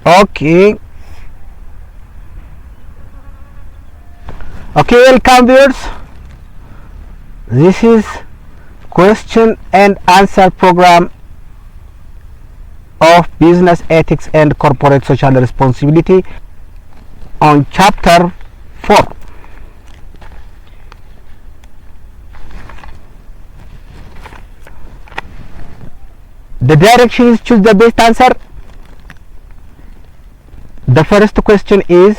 Okay. Okay, welcome viewers. This is question and answer program of business ethics and corporate social responsibility on chapter 4. The direction is choose the best answer. The first question is,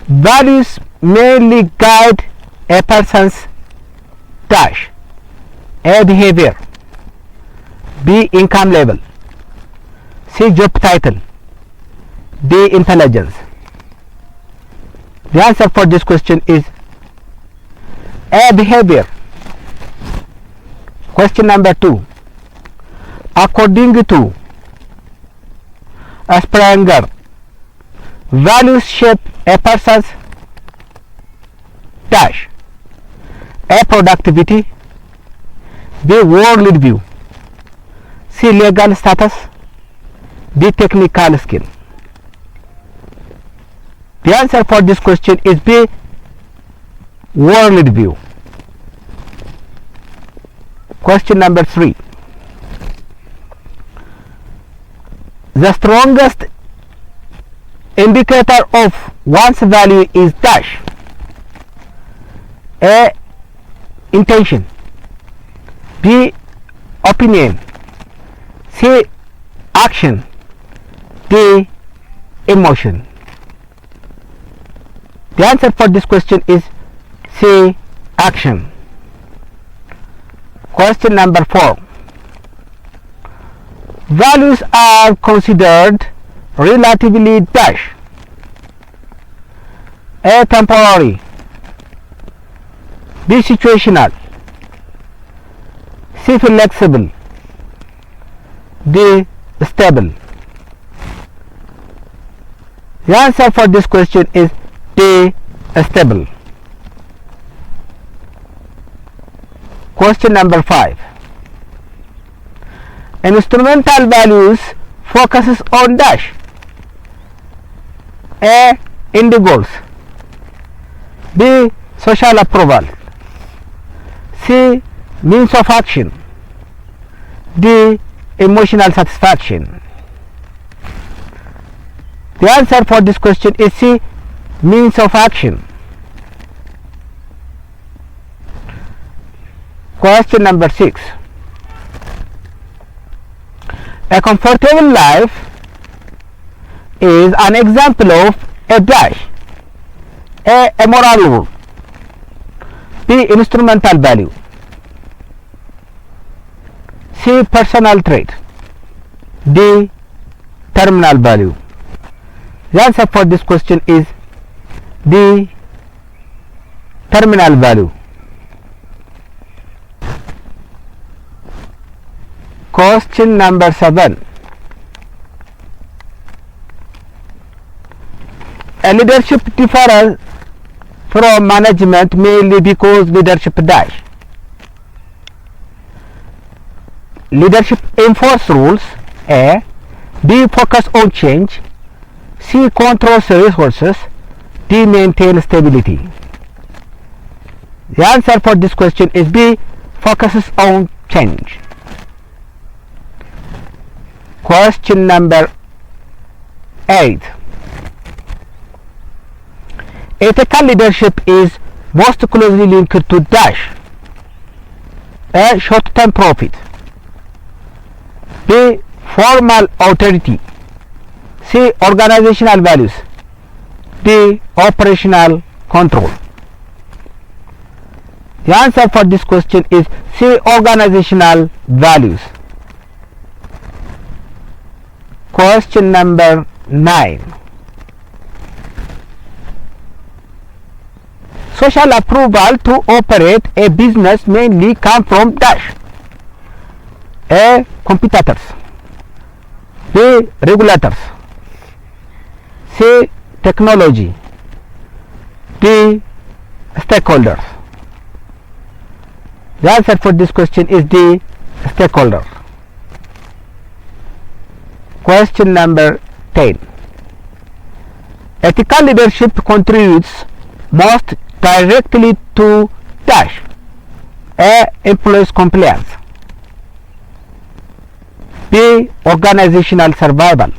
values mainly guide a person's dash: A. behavior, B. income level, C. job title, D. intelligence. The answer for this question is A. behavior. Question number 2. According to Springer, values shape a person's dash: A. productivity, B. world view, C. legal status, D. technical skill. The answer for this question is B. world view. Question number 3. The strongest indicator of one's value is dash: A. intention, B. opinion, C. action, D. emotion. The answer for this question is C. action. Question number 4. Values are considered relatively dash: A. temporary, B. situational, C. flexible, D. stable. The answer for this question is D. stable. Question number 5. Instrumental values focuses on dash: A. end goals, B. social approval, C. means of action, D. emotional satisfaction. The answer for this question is C. means of action. Question number 6. A comfortable life is an example of a dash: A. moral rule, B. instrumental value, C. personal trait, D. terminal value. The answer for this question is D. terminal value. Question number 7. A leadership differs from management mainly because leadership dash: leadership enforce rules, A. B. focus on change, C. controls resources, D. maintain stability. The answer for this question is B. focuses on change. Question number 8. Ethical leadership is most closely linked to dash: A. short-term profit, B. formal authority, C. organizational values, D. operational control. The answer for this question is C. organizational values. Question number 9. Social approval to operate a business mainly come from dash: A. competitors, B. regulators, C. technology, D. stakeholders. The answer for this question is D. stakeholder. Question number 10. Ethical leadership contributes most directly to dash A. Employees' compliance, B. Organizational survival,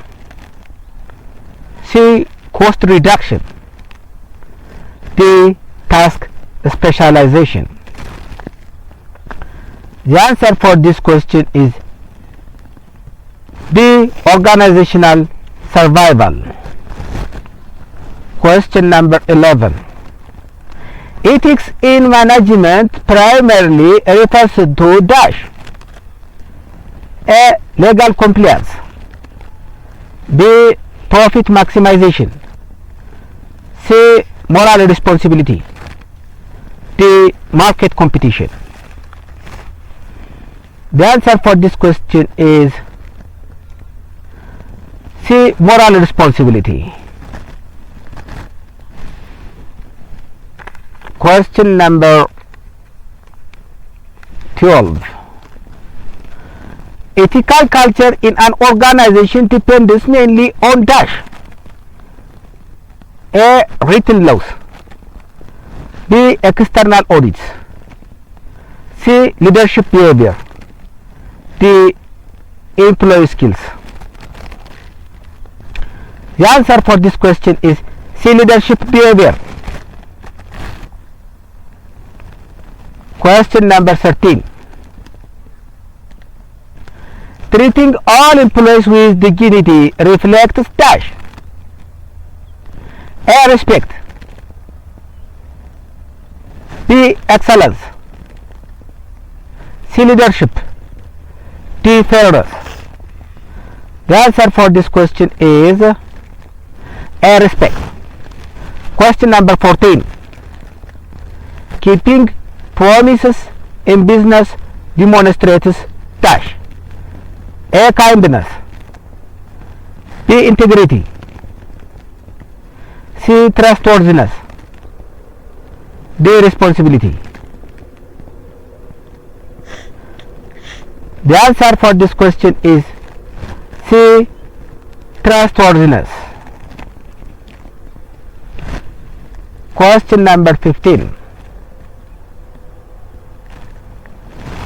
C. Cost reduction, D. Task specialization. The answer for this question is D. Organizational survival. Question number 11. Ethics in management primarily refers to dash A. Legal compliance, B. Profit maximization, C. Moral responsibility, D. Market competition. The answer for this question is C. Moral responsibility. Question number 12. Ethical culture in an organization depends mainly on dash A. Written laws, B. External audits, C. Leadership behavior, D. Employee skills. The answer for this question is C. Leadership behavior. Question number 13. Treating all employees with dignity reflects dash A. Respect, B. Excellence, C. Leadership, D. Fairness. The answer for this question is A. Respect. Question number 14. Keeping promises in business demonstrates dash A. Kindness, B. Integrity, C. Trustworthiness, D. Responsibility. The answer for this question is C. Trustworthiness. Question number 15.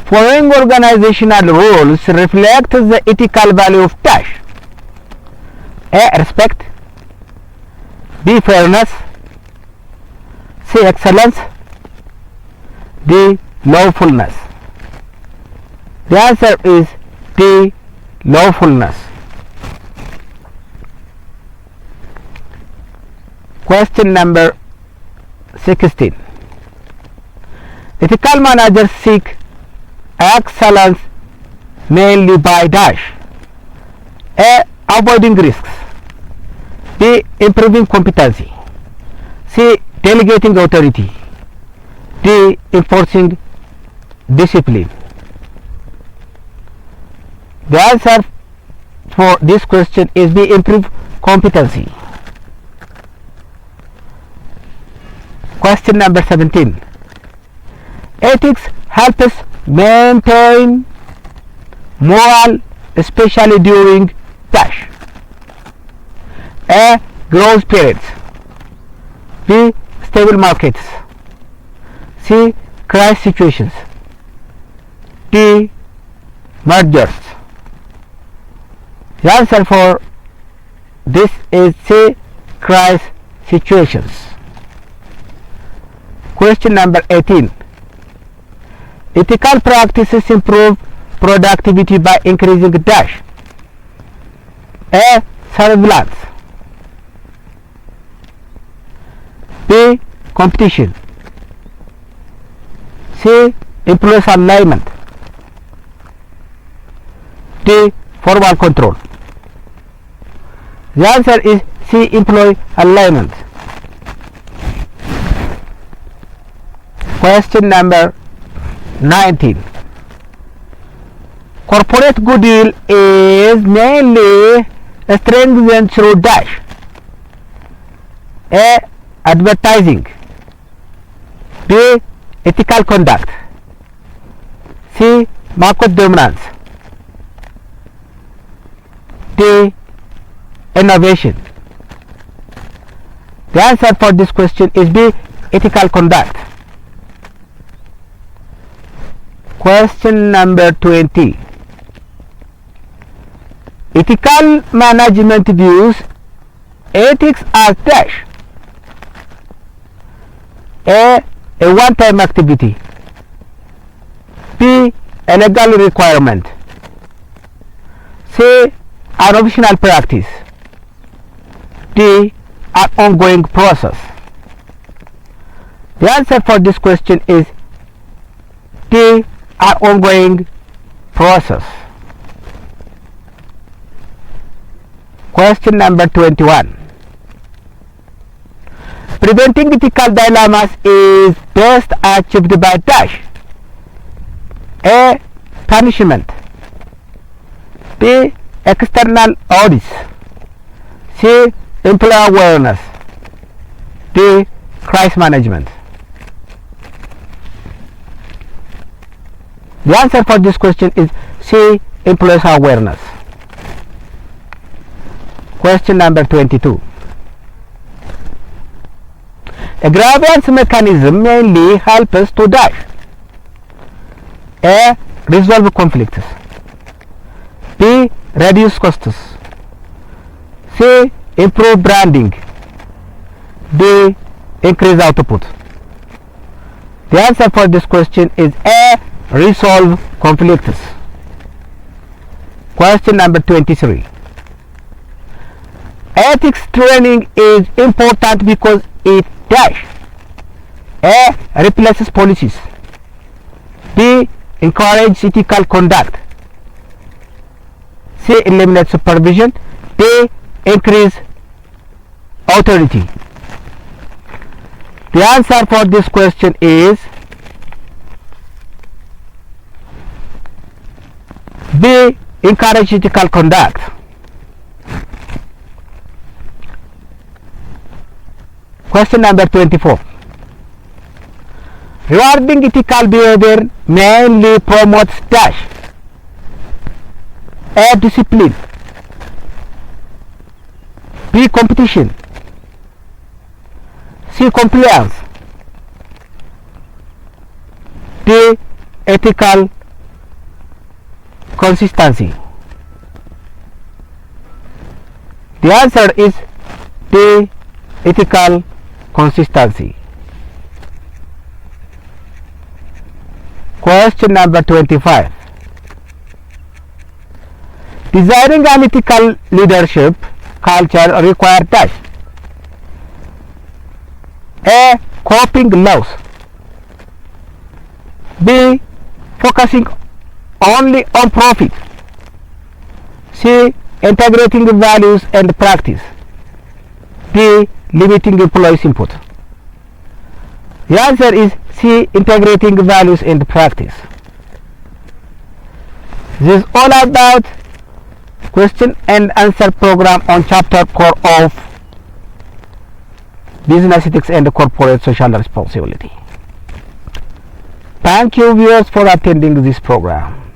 Following organizational rules reflect the ethical value of dash A. Respect, B. Fairness, C. Excellence, D. Lawfulness. The answer is D. Lawfulness. Question number 16. Ethical managers seek excellence mainly by dash A. Avoiding risks, B. Improving competency, C. Delegating authority, D. Enforcing discipline. The answer for this question is B. Improve competency. Question number 17. Ethics helps maintain moral, especially during dash A. Growth periods, B. Stable markets, C. Crisis situations, D. Mergers. The answer for this is C. Crisis situations. Question number 18. Ethical practices improve productivity by increasing dash A. Surveillance, B. Competition, C. Employee alignment, D. Formal control. The answer is C. Employee alignment. Question number 19. Corporate goodwill is mainly strengthened through dash A. Advertising, B. Ethical conduct, C. Market dominance, D. innovation? The answer for this question is B. Ethical conduct. Question number 20. Ethical management views ethics as dash. A one-time activity. B. A legal requirement. C. An optional practice. D. An ongoing process. The answer for this question is D. An ongoing process. Question number 21. Preventing ethical dilemmas is best achieved by dash. A. Punishment. B. External audits. C. Employee awareness. D. Crisis management. The answer for this question is C. Employee awareness. Question number 22. A grievance mechanism mainly helps to dash. A. Resolve conflicts. B. Reduce costs. C. Improve branding. D. Increase output. The answer for this question is A. Resolve conflicts. Question number 23. Ethics training is important because it dash. A. Replaces policies. B. Encourages ethical conduct. C. Eliminates supervision. D. Increase authority. The answer for this question is B. Encourage ethical conduct. Question number 24. Rewarding ethical behavior mainly promotes dash. A. Discipline. B. Competition. C. Compliance. D. Ethical consistency. The answer is D. Ethical consistency. Question number 25. Designing an ethical leadership culture requires dash. A. Coping laws. B. Focusing only on profit. C. Integrating values and practice. D. Limiting employees' input. The answer is C. Integrating values and practice. This is all about question and answer program on chapter core of business ethics and corporate social responsibility. Thank you viewers for attending this program.